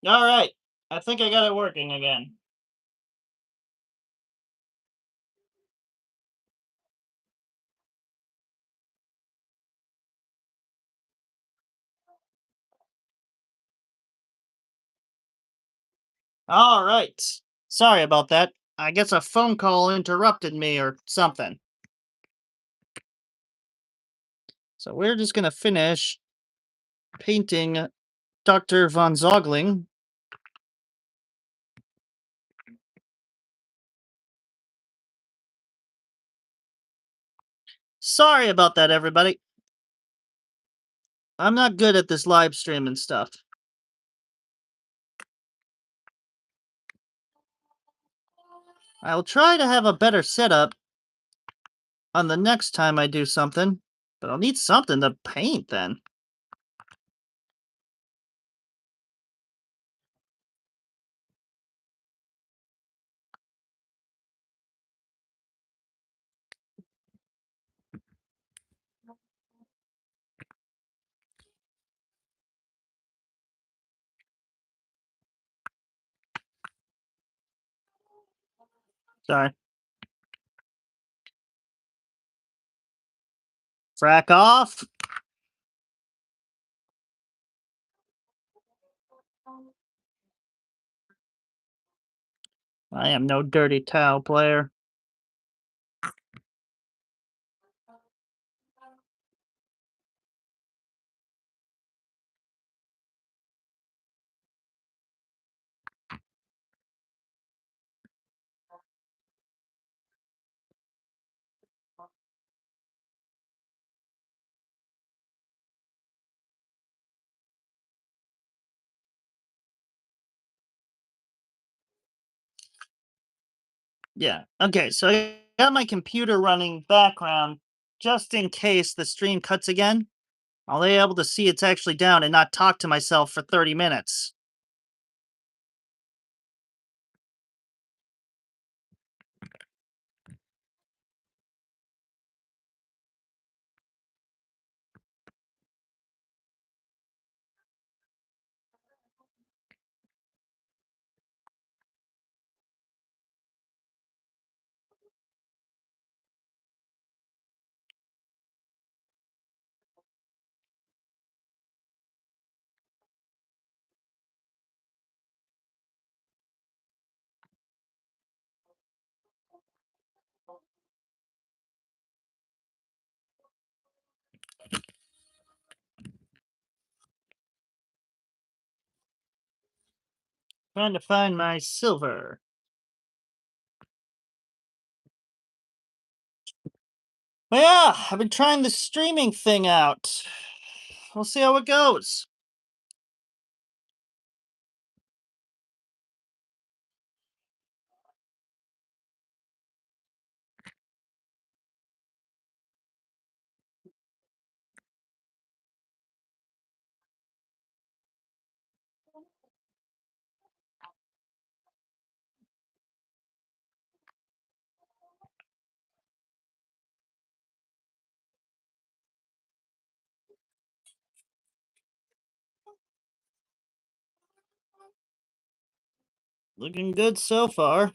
All right. I think I got it working again. All right. Sorry about that. I guess a phone call interrupted me or something. So we're just going to finish painting Dr. von Zogling. Sorry about that, everybody. I'm not good at this live stream and stuff. I'll try to have a better setup on the next time I do something, but I'll need something to paint then. Sorry. Frack off. I am no dirty towel player. Yeah. Okay, so I got my computer running background just in case the stream cuts again. I'll be able to see it's actually down and not talk to myself for 30 minutes. Trying to find my silver. Well, yeah, I've been trying the streaming thing out. We'll see how it goes. Looking good so far.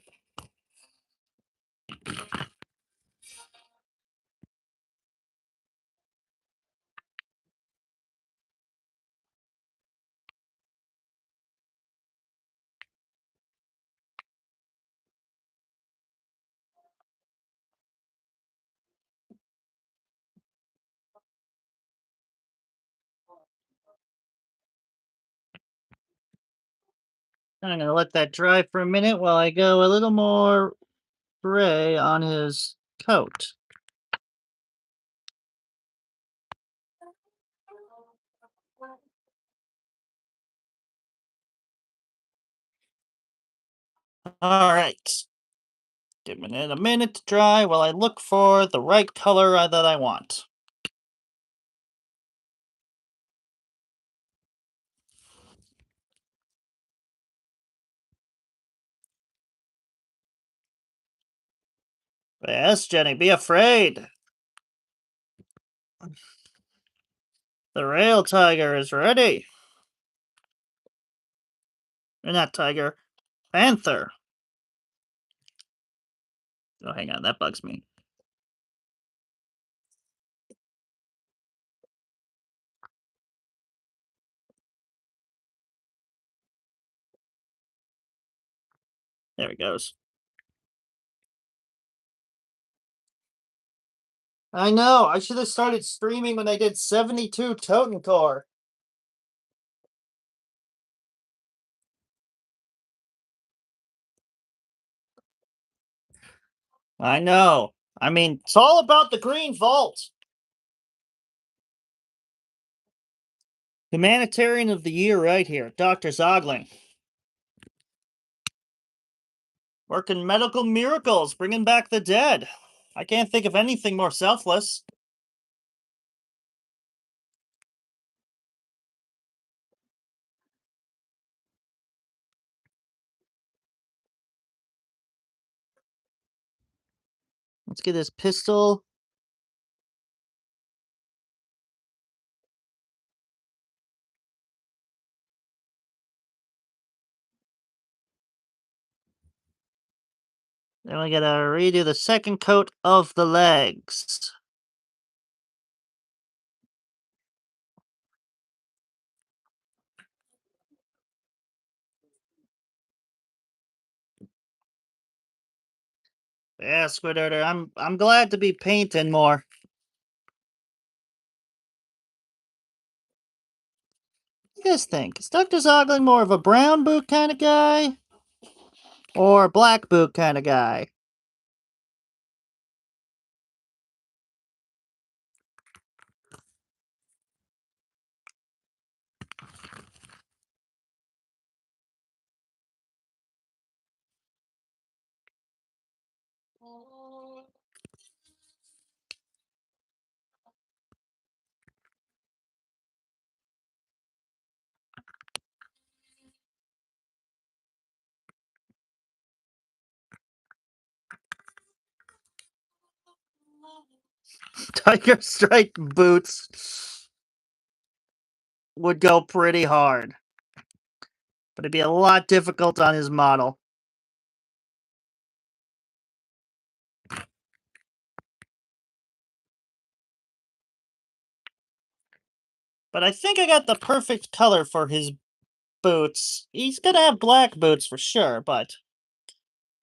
I'm gonna let that dry for a minute while I go a little more gray on his coat. All right. Giving it a minute to dry while I look for the right color that I want. Yes, Jenny, be afraid. The rail tiger is ready. Or not tiger. Panther. Oh, hang on. That bugs me. There it goes. I know. I should have started streaming when I did 72 Totencore. I know. I mean, it's all about the green vault. Humanitarian of the Year right here, Dr. Zogling. Working medical miracles, bringing back the dead. I can't think of anything more selfless. Let's get this pistol. Then we gotta redo the second coat of the legs. Yeah, Squidder, I'm glad to be painting more. What do you guys think? Is Dr. Zogling more of a brown boot kind of guy? Or black boot kind of guy? Tiger Stripe boots would go pretty hard. But it'd be a lot difficult on his model. But I think I got the perfect color for his boots. He's gonna have black boots for sure, but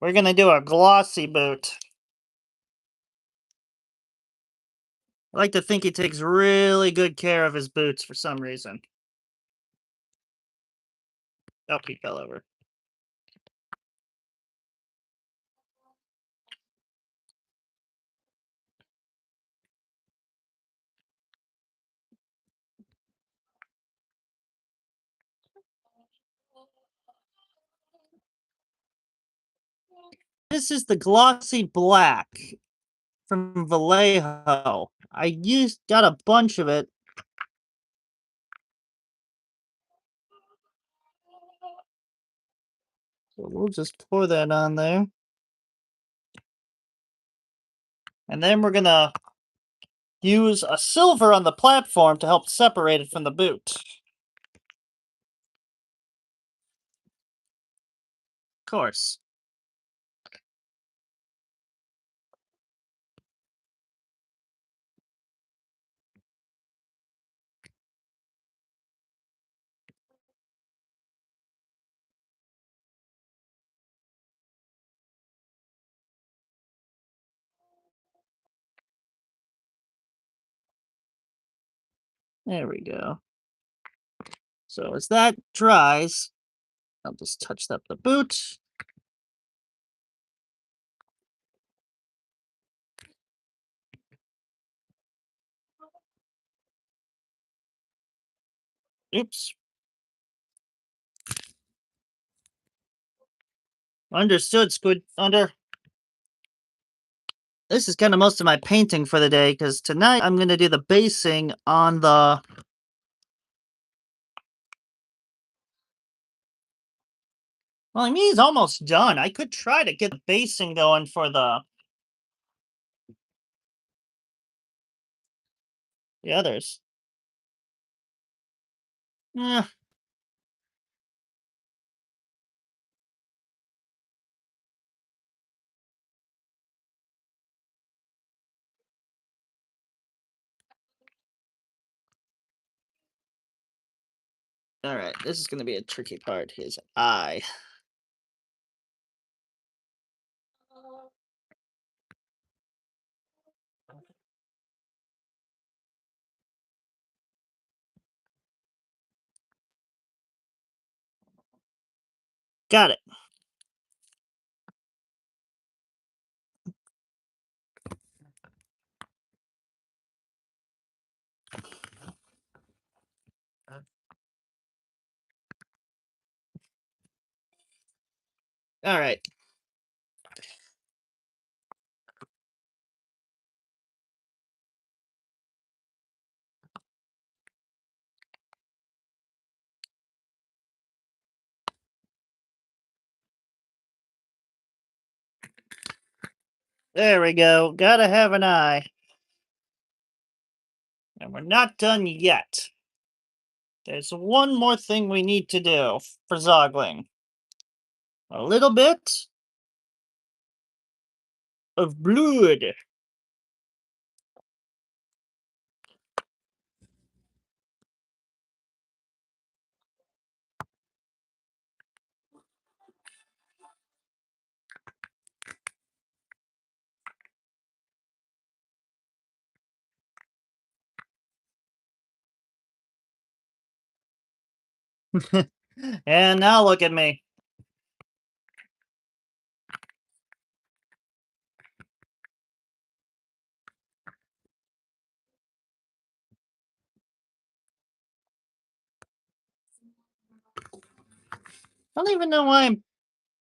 we're gonna do a glossy boot. I like to think he takes really good care of his boots for some reason. Oh, he fell over. This is the glossy black from Vallejo. Got a bunch of it. So we'll just pour that on there. And then we're gonna use a silver on the platform to help separate it from the boot. Of course. There we go. So as that dries, I'll just touch up the boot. Oops. Understood, Squid Under. This is kind of most of my painting for the day, because tonight I'm going to do the basing on the... Well, I mean, he's almost done. I could try to get the basing going for the others. Eh, All right, this is going to be a tricky part. His eye. Got it. All right. There we go. Gotta have an eye. And we're not done yet. There's one more thing we need to do for Zogling. A little bit of blood. And now look at me. I don't even know why I'm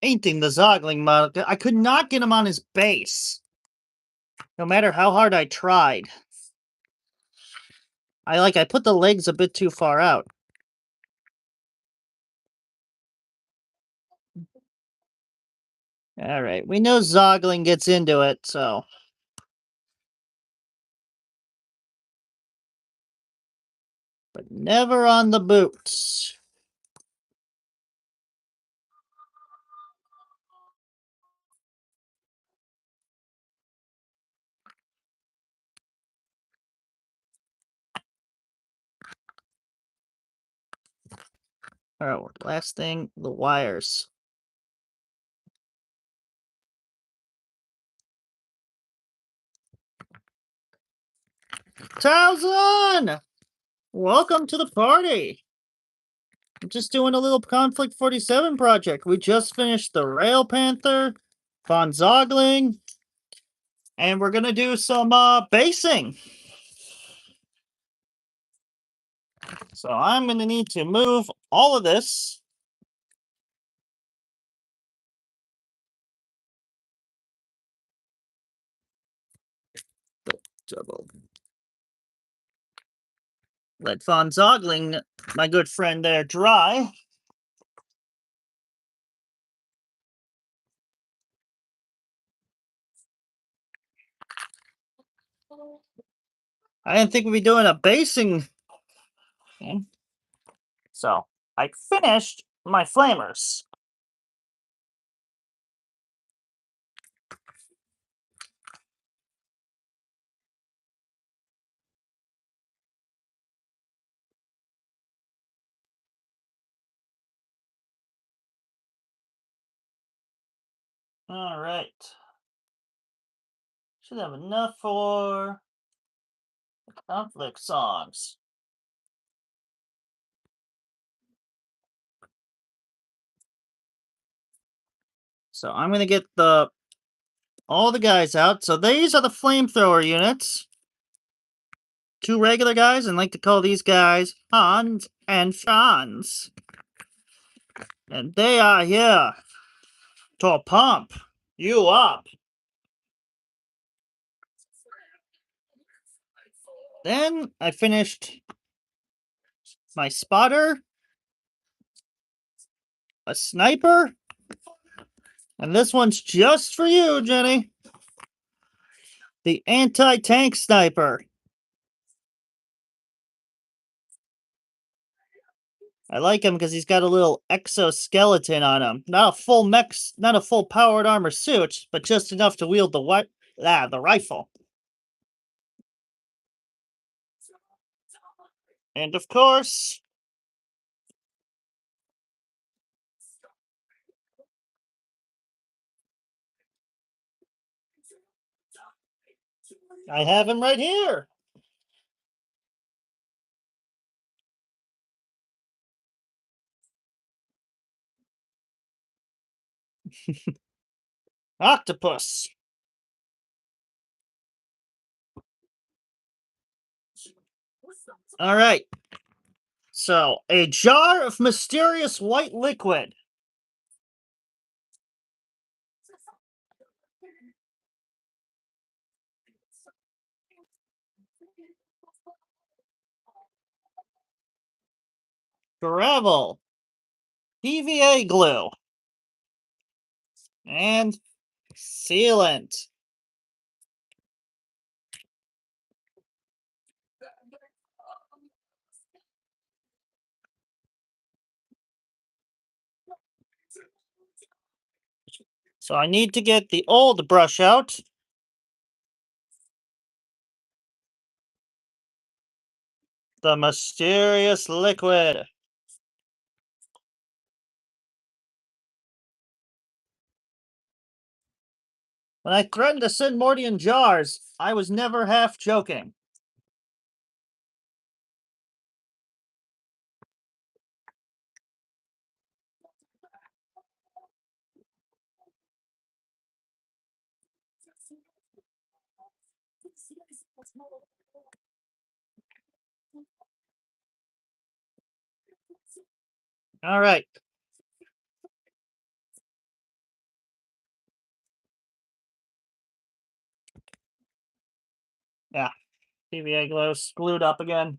painting the Zogling model. I could not get him on his base. No matter how hard I tried. I put the legs a bit too far out. Alright, we know Zogling gets into it, so. But never on the boots. Alright, last thing, the wires. Talzon! Welcome to the party! I'm just doing a little Conflict 47 project. We just finished the Rail Panther, Von Zogling, and we're gonna do some basing. So I'm gonna need to move all of this. Double. Let Von Zogling, my good friend there, dry. I didn't think we'd be doing a basing. Okay. So I finished my flamers. All right. Should have enough for conflict songs. So I'm gonna get all the guys out. So these are the flamethrower units. 2 regular guys, and like to call these guys Hans and Franz. And they are here to pump you up. Then I finished my spotter, a sniper, and this one's just for you, Jenny. The anti-tank sniper. I like him because he's got a little exoskeleton on him. Not a full not a full powered armor suit, but just enough to wield the rifle. And of course, I have him right here. Octopus. All right. So, a jar of mysterious white liquid. Gravel. PVA glue. And sealant. So I need to get the old brush out. The mysterious liquid. When I threatened to send Morty in jars, I was never half joking. All right. Yeah. PVA glue glued up again.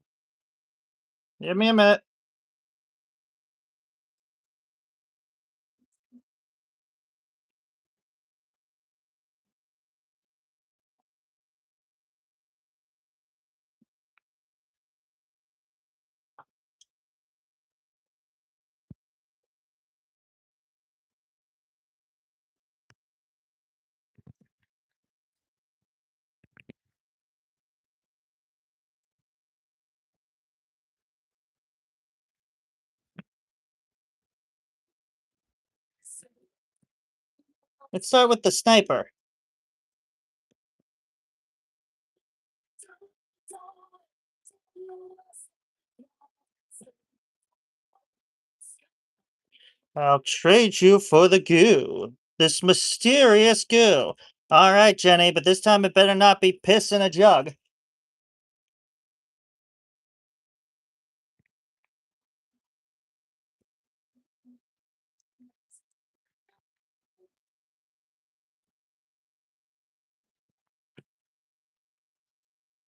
Give me a minute. Let's start with the sniper. I'll trade you for the goo. This mysterious goo. All right, Jenny, but this time it better not be piss in a jug.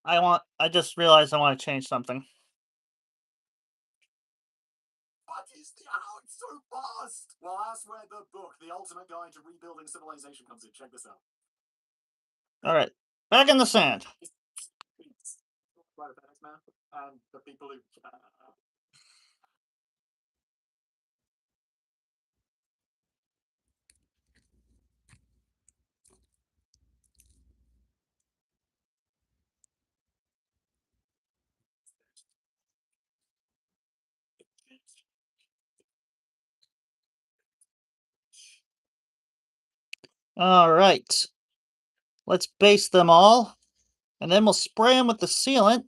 I just realized I want to change something. What is the how it's so fast? Well, that's where the book, The Ultimate Guide to Rebuilding Civilization, comes in. Check this out. All right. Back in the sand. Right, FedEx man, and the people who. All right. Let's base them all, and then we'll spray them with the sealant.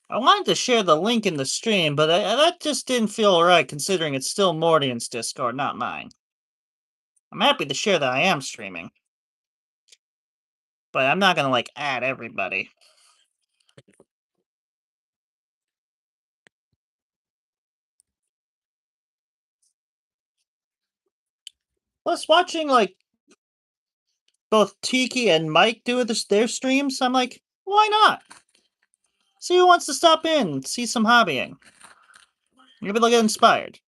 I wanted to share the link in the stream, but that just didn't feel right considering it's still Mordian's Discord, not mine. I'm happy to share that I am streaming, but I'm not gonna like add everybody. Plus, watching like both Tiki and Mike do their streams, I'm like, why not? See who wants to stop in, see some hobbying. Maybe they'll get inspired.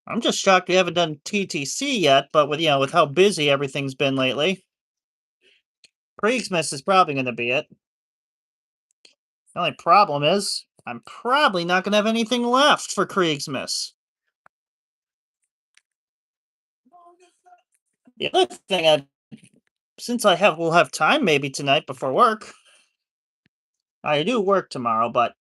I'm just shocked we haven't done TTC yet, but with how busy everything's been lately, Kriegsmas is probably going to be it. The only problem is, I'm probably not going to have anything left for Kriegsmas. The other thing, since will have time maybe tonight before work. I do work tomorrow, but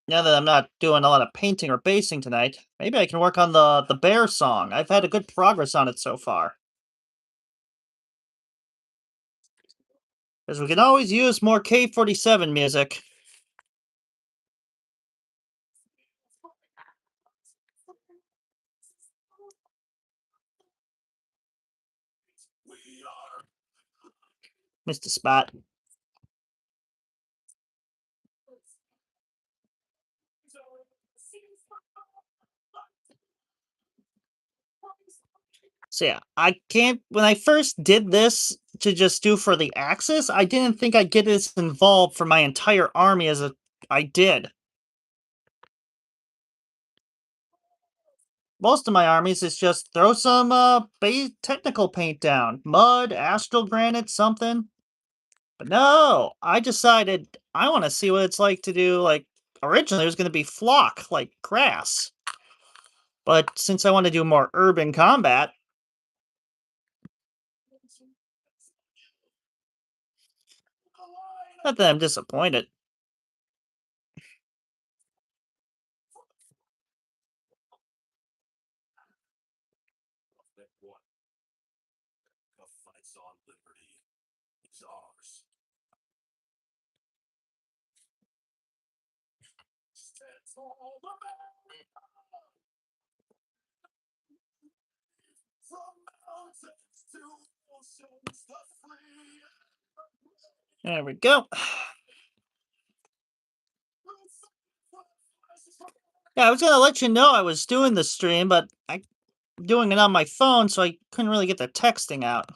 Now that I'm not doing a lot of painting or basing tonight, maybe I can work on the bear song. I've had a good progress on it so far. Because we can always use more K-47 music. We are. Missed a spot. So yeah, I can't. When I first did this to just do for the Axis, I didn't think I'd get this involved for my entire army as I did. Most of my armies is just throw some base technical paint down, mud, astral granite, something. But no, I decided I want to see what it's like to do. Like originally, it was going to be flock, like grass. But since I want to do more urban combat, not that I'm disappointed. That one. The fights on liberty is ours. Stands all America. From mountains to oceans, the free. There we go. Yeah, I was gonna let you know I was doing the stream, but I'm doing it on my phone, so I couldn't really get the texting out.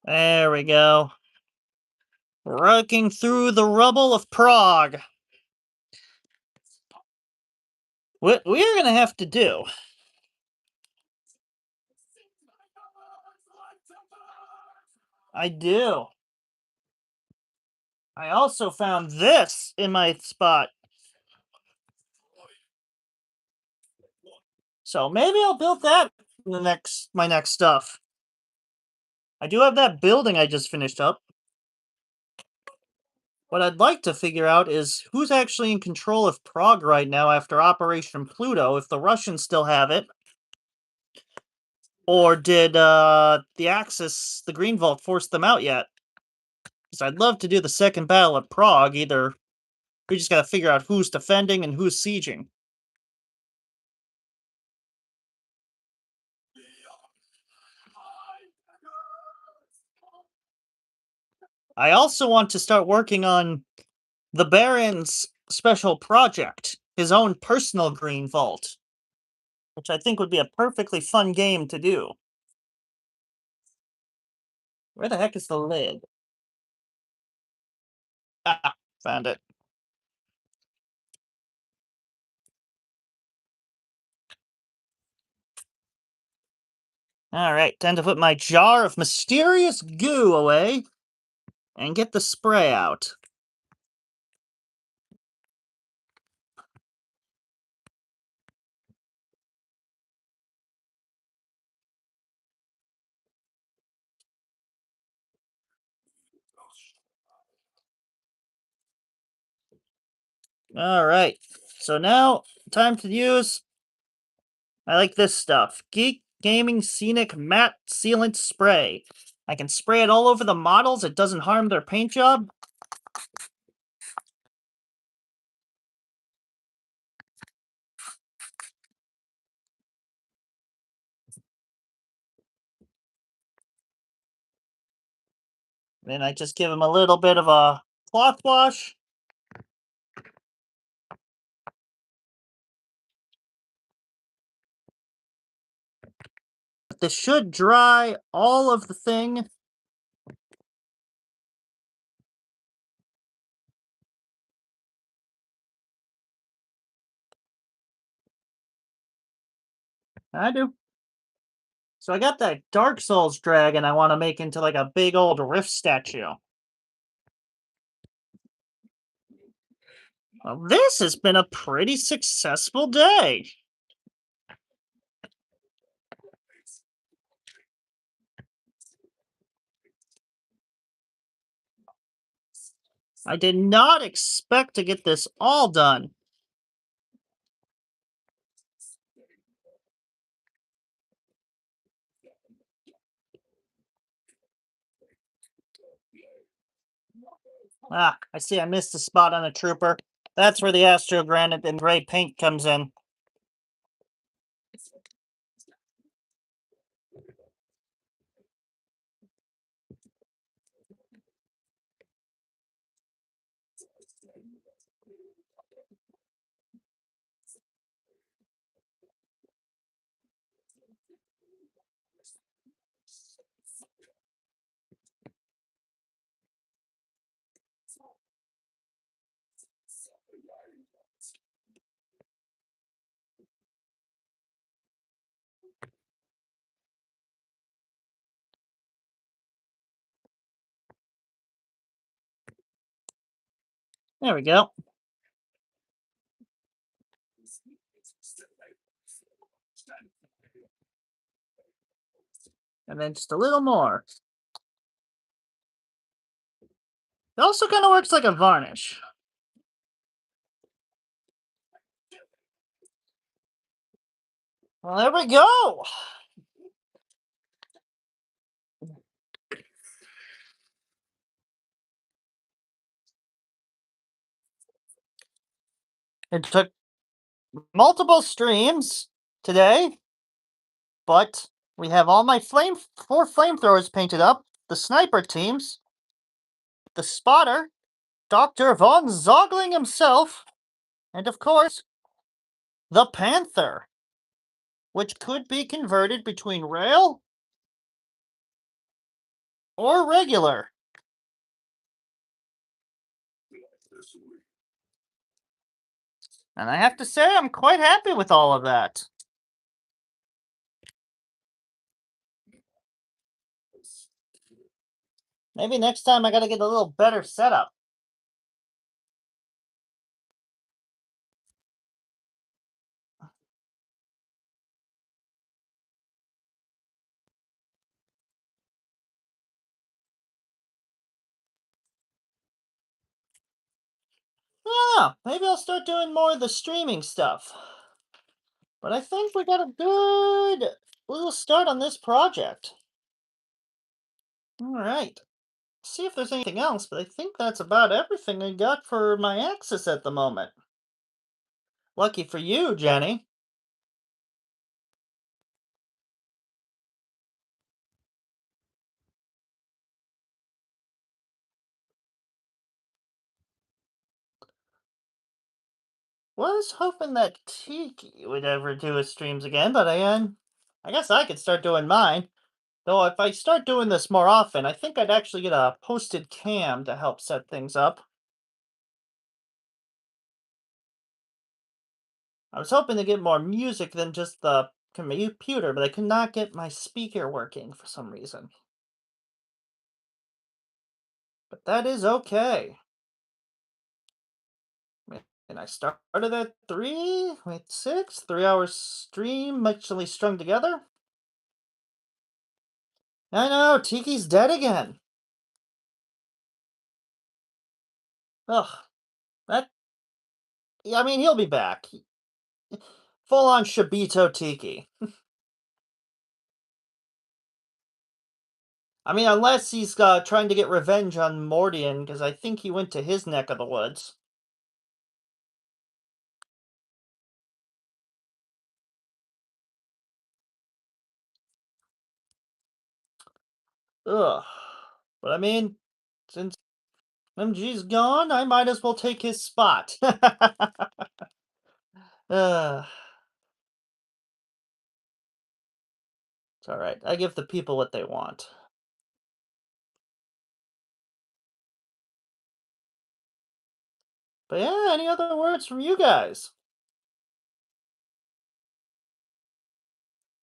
There we go. Rocking through the rubble of Prague. What we're gonna have to do. I do. I also found this in my spot. So maybe I'll build that in my next stuff. I do have that building I just finished up. What I'd like to figure out is who's actually in control of Prague right now after Operation Pluto, if the Russians still have it. Or did the Axis, the Green Vault, force them out yet? Because I'd love to do the second battle at Prague. Either we just gotta figure out who's defending and who's sieging. I also want to start working on the Baron's special project, his own personal Green Vault, which I think would be a perfectly fun game to do. Where the heck is the lid? Ah, found it. Alright, time to put my jar of mysterious goo away and get the spray out. Alright, so now time to use. I like this stuff. Geek Gaming Scenic Matte Sealant Spray. I can spray it all over the models, it doesn't harm their paint job. Then I just give them a little bit of a cloth wash. This should dry all of the thing. I do. So I got that Dark Souls dragon I want to make into like a big old Rift statue. Well, this has been a pretty successful day. I did not expect to get this all done. Ah, I see I missed a spot on a trooper. That's where the Astro Granite and gray paint comes in. There we go. And then just a little more. It also kind of works like a varnish. Well, there we go. It took multiple streams today, but we have all my four flamethrowers painted up, the sniper teams, the spotter, Dr. Von Zogling himself, and of course, the Panther, which could be converted between rail or regular. And I have to say, I'm quite happy with all of that. Maybe next time I gotta get a little better setup. Yeah, maybe I'll start doing more of the streaming stuff. But I think we got a good little start on this project. All right. See if there's anything else, but I think that's about everything I got for my Axis at the moment. Lucky for you, Jenny. Was hoping that Tiki would ever do his streams again, but I guess I could start doing mine. Though if I start doing this more often, I think I'd actually get a posted cam to help set things up. I was hoping to get more music than just the computer, but I could not get my speaker working for some reason. But that is okay. And I started at 3 hours stream, actually strung together. I know, Tiki's dead again. Ugh, that, yeah, I mean, he'll be back. Full on Shabito Tiki. I mean, unless he's trying to get revenge on Mordian, because I think he went to his neck of the woods. Ugh. But I mean, since MG's gone, I might as well take his spot. Ugh. It's alright. I give the people what they want. But yeah, any other words from you guys?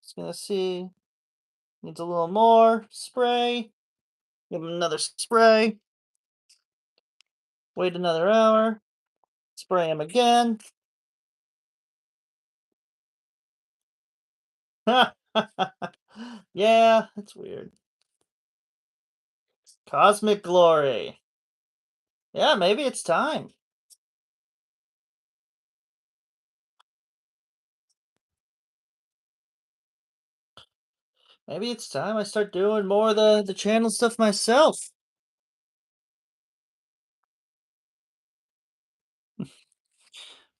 Just gonna see. Needs a little more. Spray. Give him another spray. Wait another hour. Spray him again. Yeah, it's weird. Cosmic glory. Yeah, maybe it's time. Maybe it's time I start doing more of the channel stuff myself.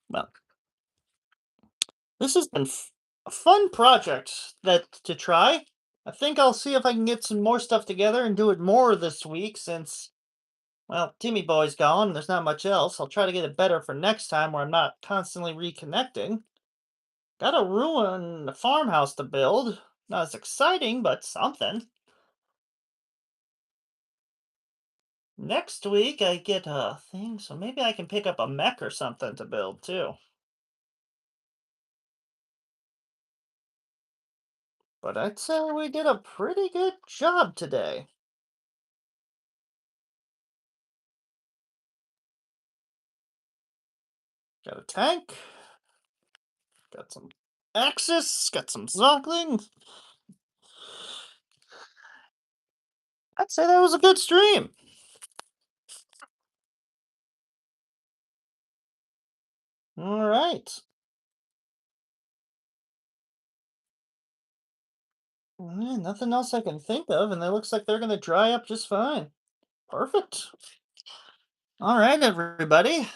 Well, this has been a fun project that to try. I think I'll see if I can get some more stuff together and do it more this week since, well, Timmy Boy's gone. There's not much else. I'll try to get it better for next time where I'm not constantly reconnecting. Got a ruin farmhouse to build. Not as exciting, but something. Next week I get a thing, so maybe I can pick up a mech or something to build too. But I'd say we did a pretty good job today. Got a tank, got some Axis, got some Zogling. I'd say that was a good stream. All right. Nothing else I can think of, and it looks like they're going to dry up just fine. Perfect. All right, everybody.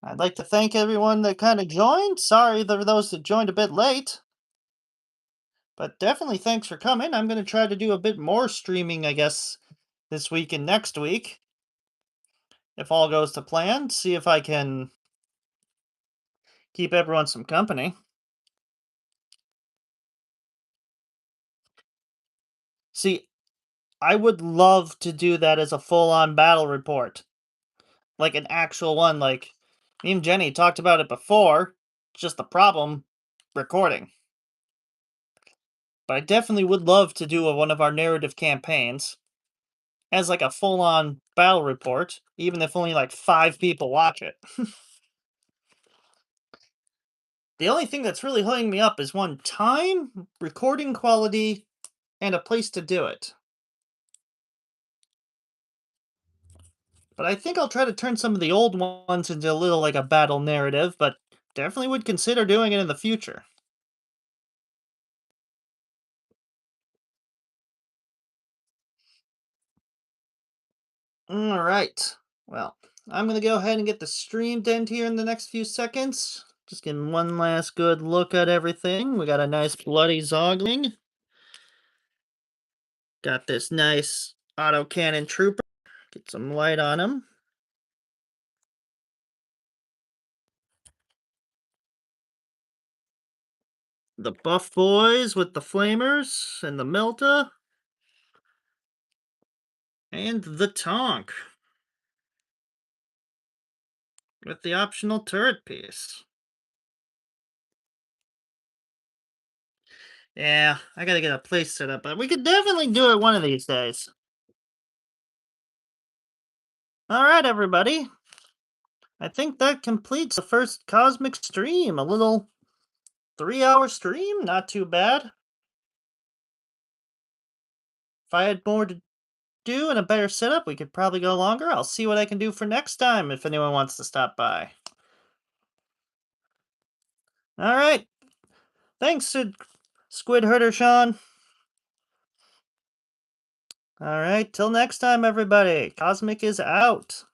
I'd like to thank everyone that kind of joined. Sorry there were those that joined a bit late. But definitely thanks for coming. I'm going to try to do a bit more streaming, I guess, this week and next week. If all goes to plan, see if I can keep everyone some company. See, I would love to do that as a full on battle report. Like an actual one. Like, me and Jenny talked about it before. Just the problem recording. But I definitely would love to do one of our narrative campaigns as like a full on battle report, even if only like 5 people watch it. The only thing that's really holding me up is one time, recording quality, and a place to do it. But I think I'll try to turn some of the old ones into a little like a battle narrative, but definitely would consider doing it in the future. Alright. Well, I'm going to go ahead and get the stream end here in the next few seconds. Just getting one last good look at everything. We got a nice bloody Zogling. Got this nice autocannon trooper. Get some light on him. The buff boys with the flamers and the melta. And the Tonk with the optional turret piece. Yeah, I gotta get a place set up, but we could definitely do it one of these days. Alright, everybody. I think that completes the first Cosmic stream. A little 3-hour stream, not too bad. If I had more to do and a better setup, we could probably go longer. I'll see what I can do for next time if anyone wants to stop by. Alright. Thanks, Squid Herder Sean. Alright, till next time, everybody. Cosmic is out.